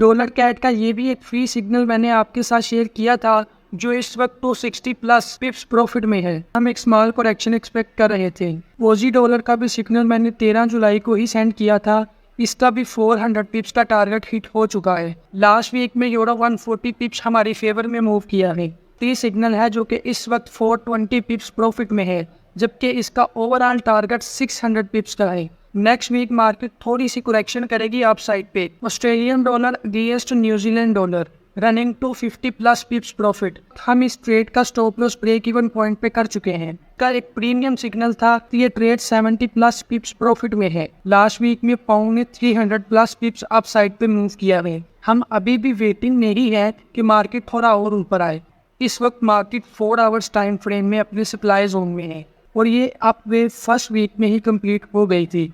Dollar cat का ये भी एक फ्री सिग्नल मैंने आपके साथ शेयर किया था, जो इस वक्त 260 प्लस पिप्स प्रॉफिट में है। हम एक स्मॉल करेक्शन एक्सपेक्ट कर रहे थे। ओजी डॉलर का भी सिग्नल मैंने 13 जुलाई को ही सेंड किया था। इसका भी 400 पिप्स का टारगेट हिट हो चुका है। लास्ट वीक में यूरो 140 पिप्स हमारी फेवर में मूव किया है। टी सिग्नल है जो कि इस वक्त 420 पिप्स प्रॉफिट में है, जबकि इसका ओवरऑल टारगेट 600 पिप्स का है। नेक्स्ट वीक मार्केट थोड़ी सी करेक्शन करेगी अप साइड पे। Australian dollar against New Zealand dollar running to 50 plus pips profit. हम इस ट्रेड का stop loss break even point पे कर चुके हैं। का एक प्रीमियम सिग्नल था कि ये ट्रेड 70 प्लस पिप्स प्रॉफिट में है। लास्ट वीक में पाउंड ने 300 प्लस पिप्स अप साइड पे मूव किया है। हम अभी भी वेटिंग में ही है कि मार्केट थोड़ा और ऊपर आए। इस वक्त मार्केट 4 आवर्स टाइम फ्रेम में अपने सप्लाई जोन में है और ये अप वेव फर्स्ट वीक में ही कंप्लीट हो गई थी।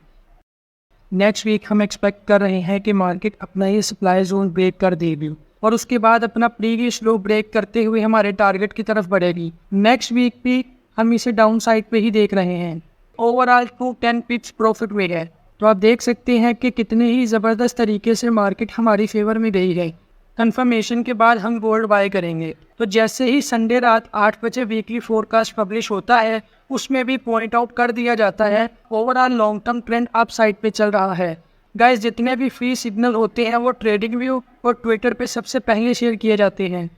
नेक्स्ट वीक हम एक्सपेक्ट कर रहे हैं कि मार्केट अपना ये सप्लाई जोन ब्रेक कर देगी और उसके बाद अपना प्रीवियस लो ब्रेक करते हुए हमारे टारगेट की तरफ बढ़ेगी। नेक्स्ट वीक भी हम इसे डाउन साइड पे ही देख रहे हैं। ओवरऑल 210 पिप्स प्रॉफिट में है। तो आप देख सकते हैं कि कितने ही ज़बरदस्त तरीके से मार्केट हमारी फेवर में गई है। कंफर्मेशन के बाद हम गोल्ड बाय करेंगे। तो जैसे ही संडे रात 8 बजे वीकली फोरकास्ट पब्लिश होता है, उसमें भी पॉइंट आउट कर दिया जाता है overall long term trend up side पे चल रहा है। गाइस, जितने भी फ्री सिग्नल होते हैं वो ट्रेडिंग व्यू और ट्विटर पे सबसे पहले शेयर किए जाते हैं।